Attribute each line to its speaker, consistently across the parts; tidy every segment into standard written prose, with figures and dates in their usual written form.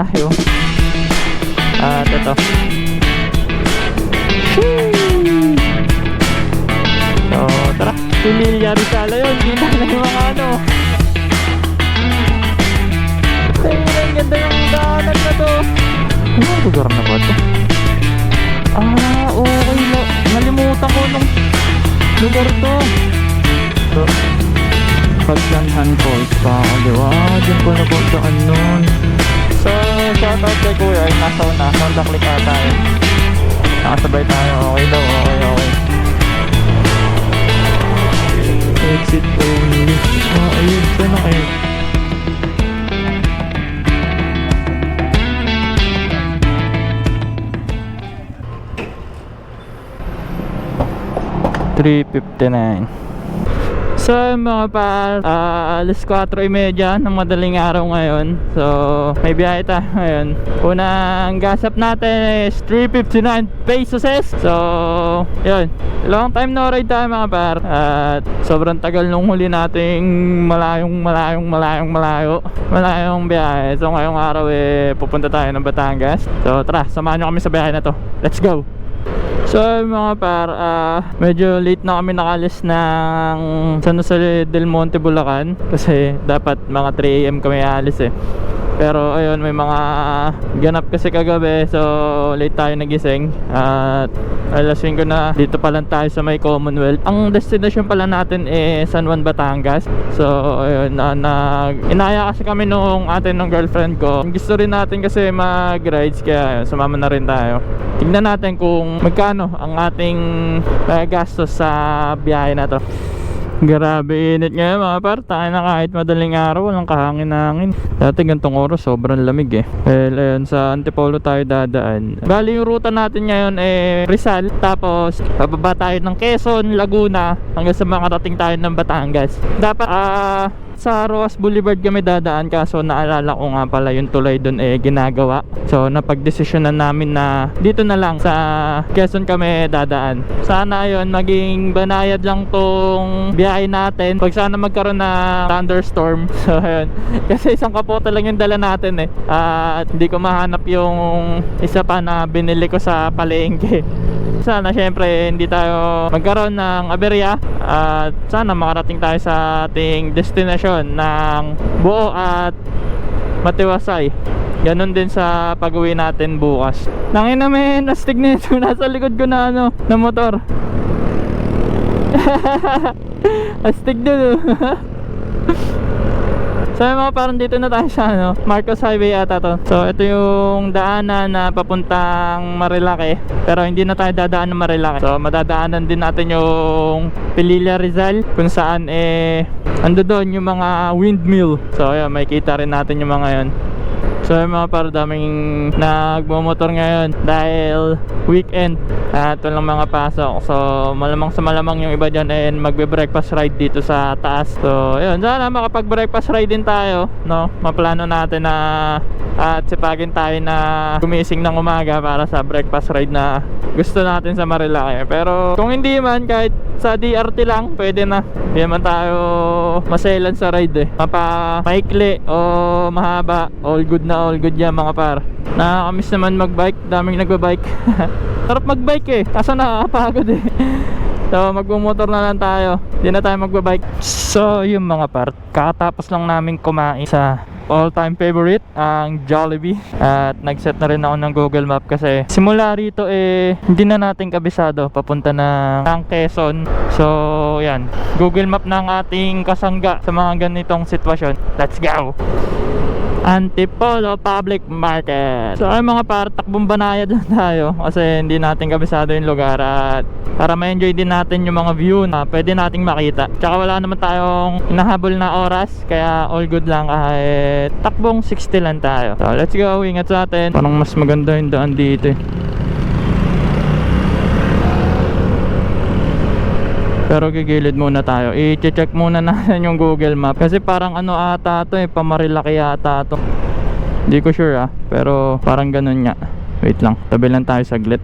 Speaker 1: tayo. At ito. So tara, Pililia Rizal yun. Kita na yung mga ano. Tingnan, ganda yung daanan na to. Ano lugar na ba ito? Okay na. Nalimutan ko nung lugar to. So, Paglanhan Falls pa ako, diba? Diyan ko napuntaan nun. So, shoutout kay Kuya ay nasa una. Honda Click ata yun. Nakasabay tayo. Okay daw, okay. Exit only. Ayun. Saan na kayo? $3.59. So mga par, alas 4:30 ng madaling araw ngayon. So may biyahe tayo ngayon. Unang gasap natin is 359 pesos. So yun, long time no ride tayo mga par. At sobrang tagal nung huli nating malayong biyahe. So ngayong araw pupunta tayo ng Batangas. So tara, samahan nyo kami sa biyahe na to. Let's go! So mga par, medyo late na kami nakalis ng San Jose del Monte, Bulacan. Kasi dapat mga 3 AM kami alis Pero ayun, may mga ganap kasi kagabi. So late tayo nagising. At alas 5 na, dito pa lang tayo sa may Commonwealth. Ang destination pala natin San Juan, Batangas. So ayun, inaya kasi kami nung girlfriend ko. Gusto rin natin kasi mag-rides, kaya sumama na rin tayo. Tignan natin kung magkano ang ating gastos sa biyahe na to. Grabe init ngayon mga par. Tayo na kahit madaling araw, walang kahangin-hangin. Dati gantong oras sobrang lamig Well, ayun, sa Antipolo tayo dadaan. Bali yung ruta natin ngayon Rizal. Tapos bababa tayo ng Quezon, Laguna, hanggang sa makarating tayo ng Batangas. Dapat sa Roas Boulevard kami dadaan, kaso naalala ko nga pala yung tulay doon ginagawa. So napagdesisyonan namin na dito na lang sa Quezon kami dadaan. Sana yun, maging banayad lang tong biyahe natin. Pag sana magkaroon na thunderstorm. So ayun, kasi isang kapote lang yung dala natin at hindi ko mahanap yung isa pa na binili ko sa palengke. Sana syempre hindi tayo magkaroon ng aberya at sana makarating tayo sa ating destination ng buo at matiwasay. Ganon din sa pag-uwi natin bukas. Nangin namin, astig na ito. Nasa likod ko na na motor. Astig dun So mga parang dito na tayo sa Marcos Highway ata to. So ito yung daanan na papuntang Marilake. Pero hindi na tayo dadaan ng Marilake. So madadaanan din natin yung Pililia Rizal, kung saan ando doon yung mga windmill. So ayan, makikita rin natin yung mga yon. So mga parang daming nagmamotor ngayon dahil weekend at walang mga pasok. So malamang sa malamang yung iba dyan magbe-breakfast ride dito sa taas. So yun, sana makapag-breakfast ride din tayo, no? Maplano natin na at sipagin tayo na gumising ng umaga para sa breakfast ride na gusto natin sa Marilake. Pero kung hindi man, kahit sa DRT lang pwede na. Hindi man tayo maselan sa ride maikli o mahaba, all good yan mga par. Nakakamiss naman magbike, daming nagbabike. Sarap magbike kaso nakakapagod So magbumotor na lang tayo, hindi na tayo magbabike. So yung mga par, kakatapos lang namin kumain sa all-time favorite, ang Jollibee. At nag-set na rin ako ng Google Map kasi simula rito hindi na natin kabisado papunta ng Quezon. So yan, Google Map ng ating kasangga sa mga ganitong sitwasyon. Let's go! Antipolo Public Market. So ay mga par, takbong banayad lang tayo kasi hindi natin kabisado yung lugar at para ma-enjoy din natin yung mga view na pwede nating makita. Tsaka wala naman tayong hinahabol na oras, kaya all good lang kahit takbong 60 lang tayo. So let's go, ingat sa atin. Parang mas maganda yung daan dito Pero gigilid muna tayo. I-check muna natin yung Google Map kasi parang ata to Pamarilaki ata to. Hindi ko sure pero parang ganun nga. Wait lang, tabi lang tayo saglit.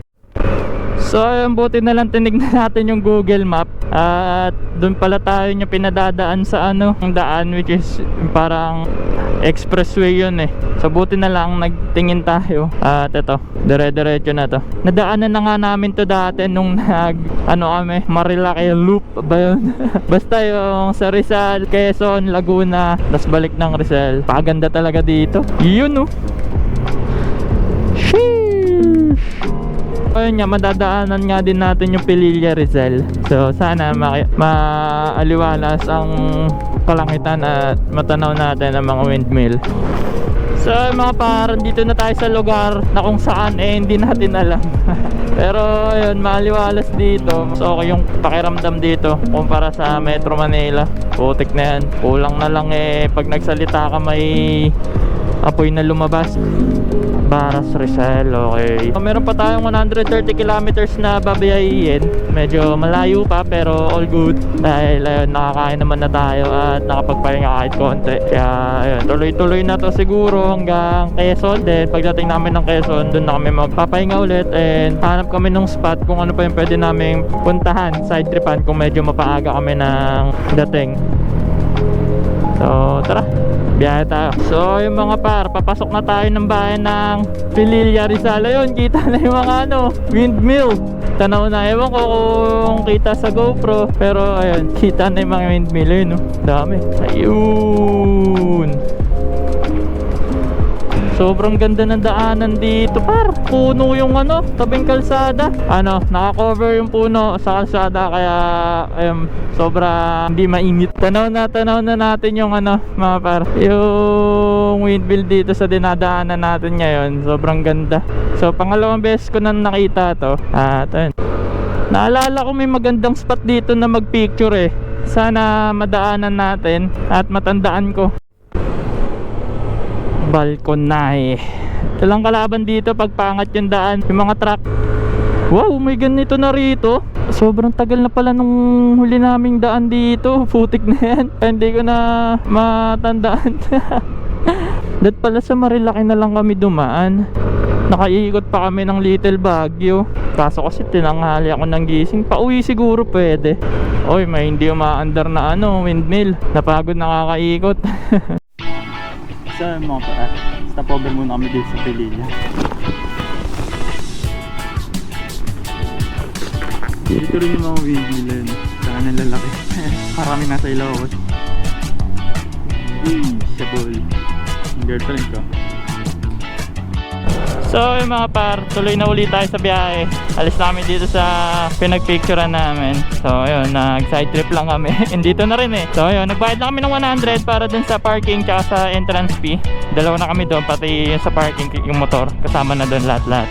Speaker 1: So ayun, buti na lang tinignan natin yung Google Map. At doon pala tayo yung pinadadaan sa ano, yung daan, which is parang expressway yun eh. So buti na lang nagtingin tayo. At ito, dire-diretso na to. Nadaanan na nga namin to dati nung kami, Marilaki Loop ba yun? Basta yung sa Rizal, Quezon, Laguna, tas balik ng Rizal. Paganda talaga dito. Yun oh. Sheesh. Ayun nga, madadaanan nga din natin yung Pililla Rizal. So sana maaliwalas ang kalangitan at matanaw natin ang mga windmill. So mga parang dito na tayo sa lugar na kung saan hindi natin alam. Pero ayun, maaliwalas dito. So okay yung pakiramdam dito kumpara sa Metro Manila. Putik na yan. Kulang na lang pag nagsalita ka may apoy na lumabas. Baras Rizal, okay. So, meron pa tayong 130 kilometers na babiyahin. Medyo malayo pa pero all good. Dahil ayun, nakakain naman na tayo at nakapagpahinga kahit konti. Kaya ayun, tuloy-tuloy na to siguro hanggang Quezon. Then pagdating namin ng Quezon, doon na kami magpapahinga ulit. And hanap kami ng spot kung ano pa yung pwede namin puntahan, side tripan kung medyo mapaaga kami ng dating. So tara, biyahe tayo. So yung mga papasok na tayo ng bayan ng Pililla Rizal. Ayun, kita na yung mga windmill. Tanaw na, ewan ko kung kita sa GoPro, pero ayun, kita na yung mga windmill. Ayun dami. Ayun, sobrang ganda ng daanan dito par. Puno yung tabing kalsada. Naka-cover yung puno sa kalsada kaya sobra hindi mainit. Tanaw na natin yung mga par, yung windmill dito sa dinadaanan natin ngayon. Sobrang ganda. So pangalawang beses ko na nakita to. At ayun, naalala ko may magandang spot dito na magpicture Sana madaanan natin at matandaan ko. Balconahe. Ito lang kalaban dito pag pangat yung daan, yung mga truck. Wow, may ganito na rito. Sobrang tagal na pala nung huli naming daan dito. Putik na yan. Hindi ko na matandaan. Dat pala sa Marilaki na lang kami dumaan. Nakaiikot pa kami ng Little Baguio. Kaso kasi tinanghali ako ng gising. Pauwi siguro pwede. Oy, may hindi umaandar na windmill. Napagod nakakaikot.
Speaker 2: So mga stop over muna kami dito sa Pililla. Dito rin yung mga windmill saka ng lalaki. Parami nasa ilaw ako. Shabol. Yung girlfriend ko.
Speaker 1: So yung mga par, tuloy na ulit tayo sa biyahe. Alis namin dito sa pinagpicturean namin. So ayun, nag-side trip lang kami. Dito na rin So ayun, nagbayad na kami ng 100 para dun sa parking tsaka sa entrance fee. Dalawa na kami doon, pati yung sa parking, yung motor. Kasama na doon lahat-lahat.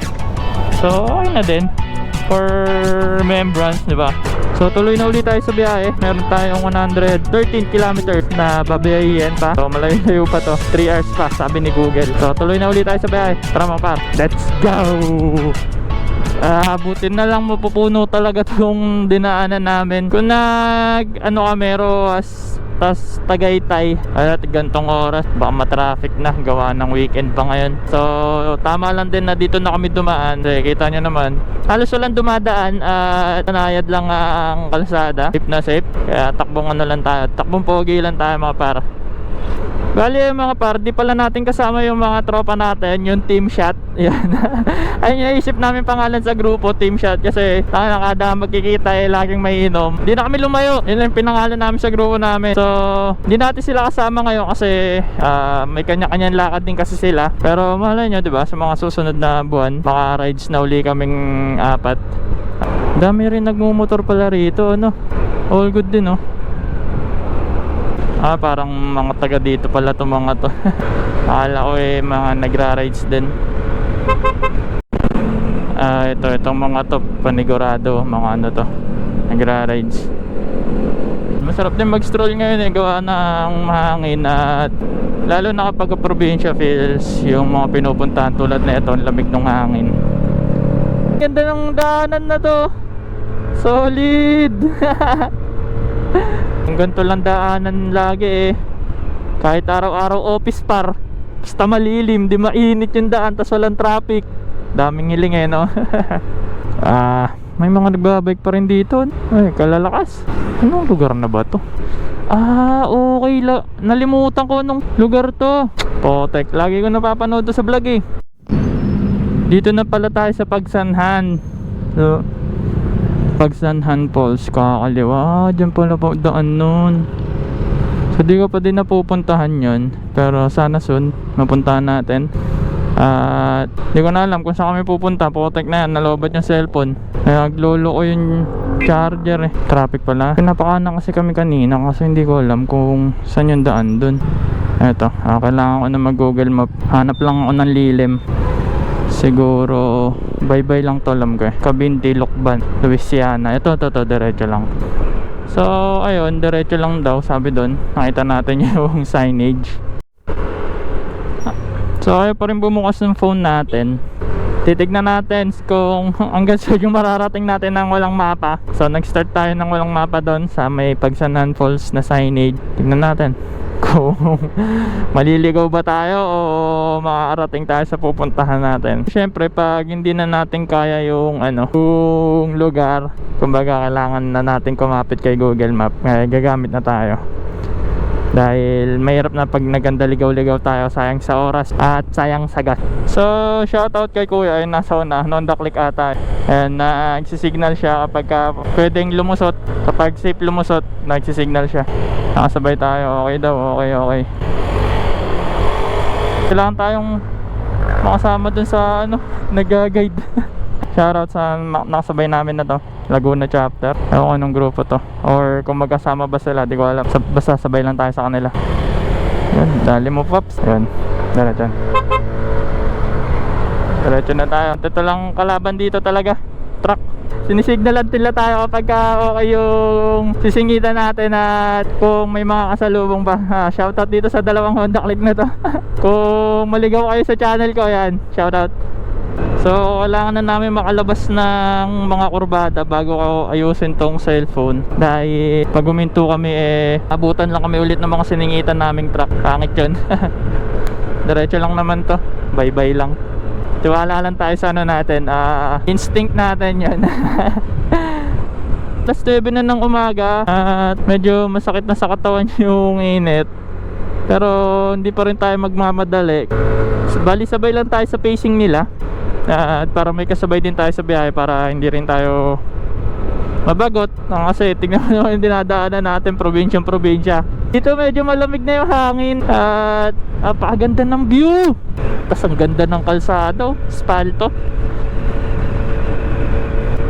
Speaker 1: So okay na din. For remembrance, di ba? So tuloy na ulit tayo sa biyahe. Meron tayong 113 kilometers na babiyahin pa. So malayo-layo pa to, 3 hours pa sabi ni Google. So tuloy na ulit tayo sa biyahe. Tara mga par, let's go! Buti na lang mapupuno talaga tong dinaanan namin. Kung kami Roas tas Tagaytay at gantong oras baka matraffic na, gawa ng weekend pa ngayon. So tama lang din na dito na kami dumaan. Kita nyo naman, halos walang dumadaan at tanayad lang ang kalsada. Safe na safe, kaya takbong lang tayo, takbong pogi lang tayo mga par. Bali mga par, di pala natin kasama yung mga tropa natin, yung team shot. Yan. Ayun yung naisip namin pangalan sa grupo, team shot. Kasi kada magkikita laging may inom. Di na kami lumayo, yun lang yung pinangalan namin sa grupo namin. So di natin sila kasama ngayon kasi may kanya-kanyang lakad din kasi sila. Pero malay nyo, diba, sa mga susunod na buwan baka rides na uli kaming 4. Dami rin nagmumotor pala rito, all good din parang mga taga dito pala to mga to. Akala ko mga nagra-rides din. Itong mga to panigurado, mga to, nagra-rides. Masarap din mag-stroll ngayon gawa ng mahangin at lalo na kapag probinsya feels yung mga pinupuntahan tulad na ito, ang lamig ng hangin. Ganda ng daanan na to, solid. Ang ganito lang daanan lagi kahit araw-araw office par, basta malilim, di mainit yung daan tas walang traffic. Daming hiling May mga nagbabike pa rin dito. Ay, kalalakas. Anong lugar na ba to? Okay, nalimutan ko nung lugar to. Potek, lagi ko napapanood to sa vlog eh. Dito na pala tayo sa Pagsanhan. So, Pagsanhan Falls, kakaliwa. Diyan pala po daan nun. So di ko pa din napupuntahan yun, pero sana soon mapuntahan natin. At di ko na alam kung saan kami pupunta. Potek na yan, nalobat yung cellphone. Naglolo ko yung charger eh. Traffic pala. Pinapakanan kasi kami kanina kasi hindi ko alam kung saan yung daan dun. Eto, kailangan ko na mag Google Map. Hanap lang ako ng lilim. Siguro bye-bye lang to, alam ko eh. Kabinti, Lukban, Louisiana. Ito, diretso lang. So ayun, diretso lang daw, sabi doon. Nakita natin yung signage. So ayaw pa rin bumukas ng phone natin. Titignan natin kung hanggang saan yung mararating natin ng walang mapa. So nag-start tayo ng walang mapa doon sa may Pagsanhan Falls na signage. Tignan natin kung maliligaw ba tayo o makakarating tayo sa pupuntahan natin. Siyempre pag hindi na natin kaya yung yung lugar, kumbaga kailangan na natin kumapit kay Google Map. Gagamit na tayo. Dahil mahirap na pag nagandaligaw-ligaw tayo, sayang sa oras at sayang sa gas. So shoutout kay kuya, ay nasa una, Honda Click ata. And nagsisignal siya kapag pwedeng lumusot. Kapag safe lumusot, nagsisignal siya. Nakasabay tayo, okay daw, okay. Kailangan tayong makasama dun sa nag-guide. Shoutout sa nakasabay namin na to, Laguna chapter. Ewan ko anong grupo to, or kung magkasama ba sila, di ko alam. Basta sabay lang tayo sa kanila. Yan, dali mo pops. Yan, diretso na tayo. Ito lang kalaban dito talaga, truck. Sinisignalan nila tayo kapag okay yung sisingitan natin. At kung may mga kasalubong pa, shoutout dito sa dalawang Honda Click na to. Kung maligaw kayo sa channel ko, yan, shoutout. So kailangan na namin makalabas ng mga kurbada bago ko ayusin tong cellphone. Dahil pag huminto kami abutan lang kami ulit ng mga siningitan naming truck. Pangit yun. Diretso lang naman to, bye bye lang. Tiwala lang tayo sa natin, instinct natin yan. Plus 9 na ng umaga at medyo masakit na sa katawan yung init. Pero hindi pa rin tayo magmamadali. Bali sabay lang tayo sa pacing nila. At para may kasabay din tayo sa biyahe, para hindi rin tayo mabagot. Kasi tignan mo yung dinadaanan natin, probinsya. Dito medyo malamig na yung hangin. At napakaganda ng view. Tapos ang ganda ng kalsado, asfalto.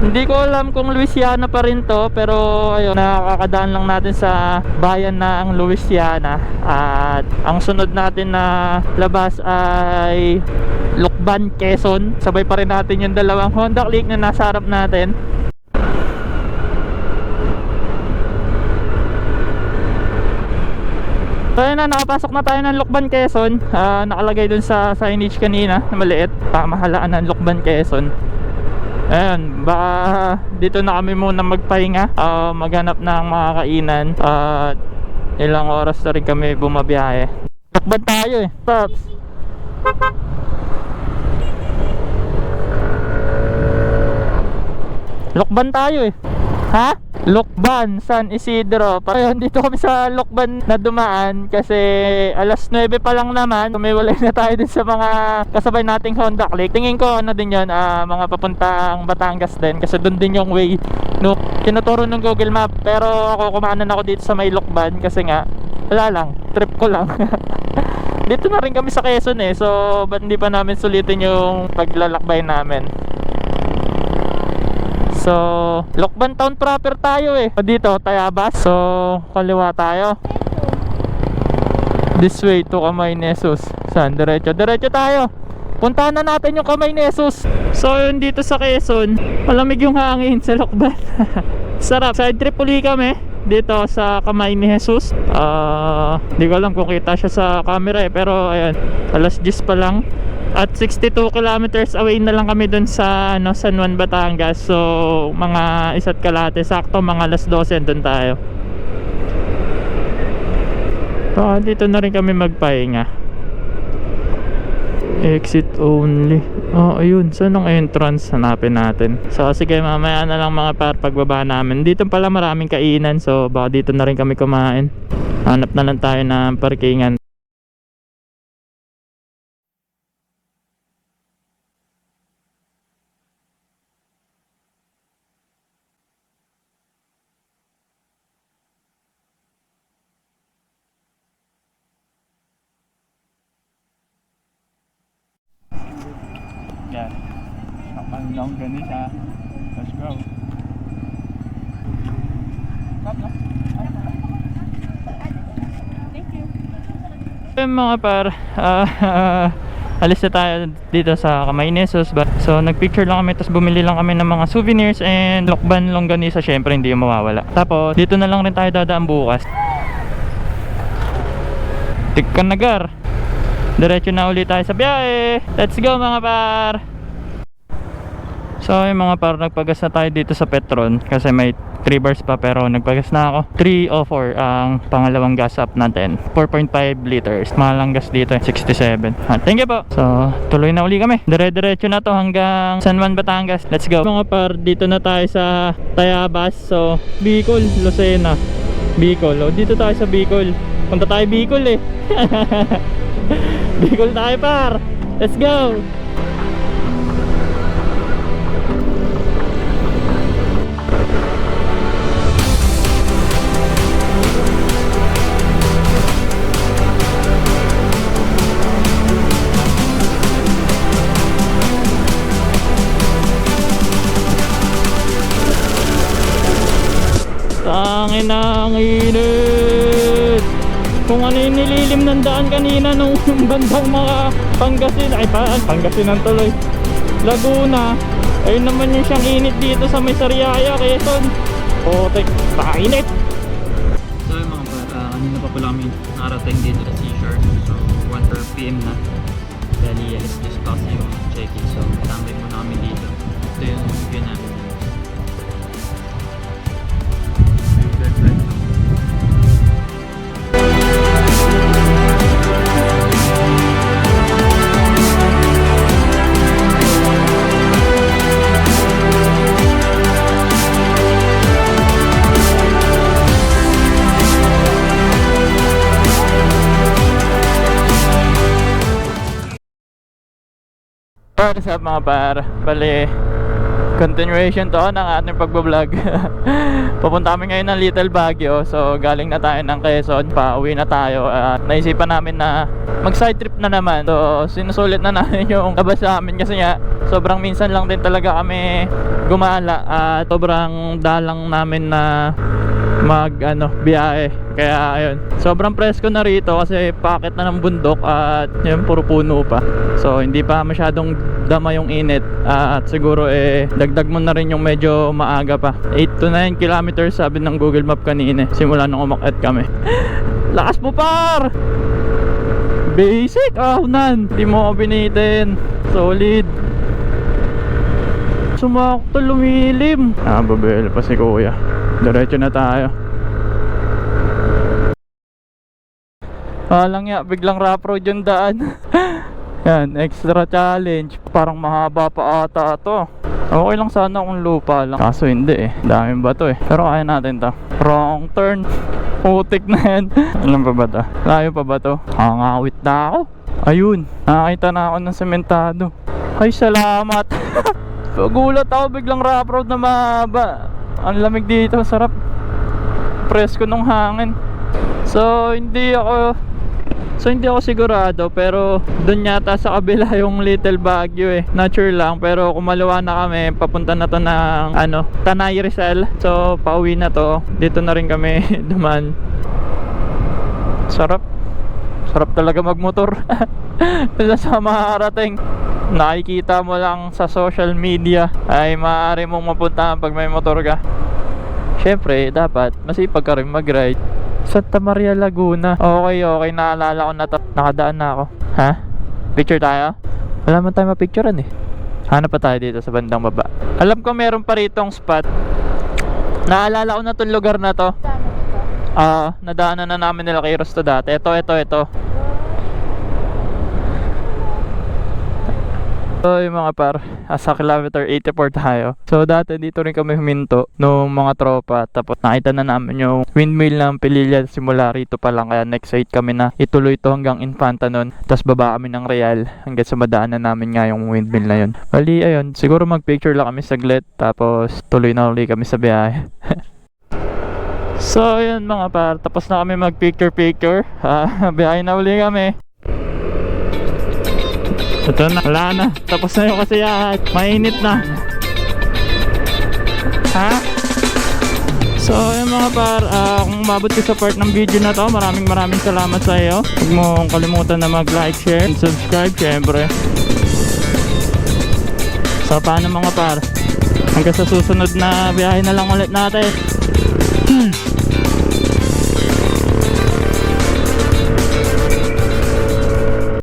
Speaker 1: Hindi ko alam kung Louisiana pa rin to, pero ayun, nakakadaan lang natin sa bayan na ang Louisiana. At ang sunod natin na labas ay Lukban, Quezon. Sabay pa rin natin yung dalawang Honda Click na nasa harap natin. So ayun na, nakapasok na tayo ng Lukban, Quezon. Nakalagay dun sa signage kanina na maliit, pamahalaan ng Lukban, Quezon. Ayun, baka dito na kami muna magpahinga, maghanap ng mga kainan. At ilang oras na rin kami bumabiyahe. Lukban tayo Pops. Lukban tayo Ha? Lukban, San Isidro. Ayun, dito kami sa Lukban na dumaan kasi alas 9 pa lang naman. Tumiwalay na tayo din sa mga kasabay nating Honda Click. Tingin ko din yun, mga papuntang Batangas din, kasi doon din yung way no, tinuturo ng Google Map. Pero ako kumanan ako dito sa may Lukban kasi nga wala lang, trip ko lang. Dito na rin kami sa Quezon so ba't hindi pa namin sulitin yung paglalakbay namin. So Lukban town proper tayo dito, Tayabas. So kaliwa tayo. This way to Kamay ni Jesus. Saan? Diretso tayo. Puntahan na natin yung Kamay ni Jesus. So yun, dito sa Quezon, malamig yung hangin sa Lukban. Sarap. Side trip uli kami dito sa Kamay ni Jesus. Di ko alam kung kita siya sa camera pero ayan, alas 10 pa lang. At 62 kilometers away na lang kami dun sa San Juan, Batangas. So mga 1 kalahati, sakto mga alas 12 dun tayo. So dito na rin kami magpahinga. Exit only. Oh, ayun. Saan ang entrance? Hanapin natin. So, sige, mamaya na lang mga par pagbaba namin. Dito pala maraming kainan. So, baka dito na rin kami kumain. Hanap na lang tayo ng parkingan. Yan. Ang long ganis ha. Let's go. Stop na. Thank you. Mga par, alis na tayo dito sa Camarines. So nagpicture lang kami, tapos bumili lang kami ng mga souvenirs and lokban longganisa, syempre hindi yung mawawala. Tapos dito na lang rin tayo dadaan bukas. Tikkanagar. Diretso na ulit tayo sa biyahe. Let's go mga par. So yung mga par, nagpagas na tayo dito sa Petron kasi may 3 bars pa, pero nagpagas na ako. 304 ang pangalawang gas up natin. 4.5 liters. Mahal ang gas dito, 67. Thank you po. So tuloy na uli kami. Dire-diretso na to hanggang San Juan, Batangas. Let's go mga par. Dito na tayo sa Tayabas. So Bicol, Lucena, Bicol. O, dito tayo sa Bicol. Punta tayo Bicol eh. Bicol tayo par. Let's go. Tangin na ang init. Kung ano yung nililim ng daan kanina nung bandang mga Pangasinan tuloy, Laguna, ayun naman yung siyang init dito sa may Sariaya, Quezon. Putik, painit. So yung mga kanina pa pala kami narating dito sa seashore. So 1 PM na. Dali alas just pass yung check-in. So tambay muna kami dito. Ito yung view namin. What's up mga par? Bali, continuation to ng ating pagbablog. Pupunta kami ngayon ng Little Baguio. So galing na tayo ng Quezon, pauwi na tayo. At naisipan namin na mag side trip na naman. So sinusulit na namin yung labas sa amin kasi nga sobrang minsan lang din talaga kami gumala. At sobrang dalang namin na biyahe. Kaya ayun, sobrang presko na rito kasi pakit na ng bundok at yun, puro puno pa. So hindi pa masyadong dama yung init. At siguro dagdag mo na rin yung medyo maaga pa. 8 to 9 kilometers sabi ng Google Map kanina, simula nung umakyat kami. Lakas mo par! Basic, ahunan. Di mo ako binitin. Solid. Sumakto, lumilim. Babel pa si kuya. Diretso na tayo. Lang ya, biglang rough road yung daan. Yan, extra challenge. Parang mahaba pa ata to. Okay lang sana kung lupa lang, kaso hindi daming bato pero kaya natin to. Wrong turn. Putik na yan. Alam pa ba to? Layo pa ba to? Angawit na ako. Ayun, nakakita na ako ng sementado. Ay salamat. Pagulat ako, biglang rough road na mahaba. Ang lamig dito, sarap. Presko nung hangin. So hindi ako sigurado, pero doon yata sa kabila yung Little Baguio Not sure lang, pero kumaliwa na kami, papunta na to ng Tanay Rizal. So pauwi na to. Dito na rin kami duman. Sarap talaga magmotor. Sa makakarating, nakikita mo lang sa social media ay maaari mong mapuntahan pag may motor ka. Syempre dapat masipag ka rin mag-ride. Santa Maria, Laguna. Okay, naalala ko na to. Nakadaan na ako. Ha? Picture tayo? Wala man tayo mapicturean Hanap pa tayo dito sa bandang baba. Alam ko meron pa ritong spot. Naalala ko na tong lugar na to. Nadaanan na namin nila kay Rosto dati. Ito. So yung mga par, sa kilometer 84 tayo. So dati dito rin kami huminto nung mga tropa. Tapos nakita na namin yung windmill ng Pililla simula rito pa lang. Kaya next 8 kami na ituloy to hanggang Infanta nun. Tapos baba kami ng Real hanggang sa madaanan namin nga yung windmill na yun. Bali ayun, siguro mag-picture lang kami saglit. Tapos tuloy na ulit kami sa biyahe. So yun mga par, tapos na kami mag-picture. Biyahe na uli kami. Ito na, wala na. Tapos na yung kasiyahan. Mainit na. Ha? So yun mga par, kung umabot ka sa part ng video na to, maraming salamat sa iyo. Huwag mong kalimutan na mag-like, share, and subscribe syempre. So paano mga par, hanggang sa susunod na biyahe na lang ulit natin.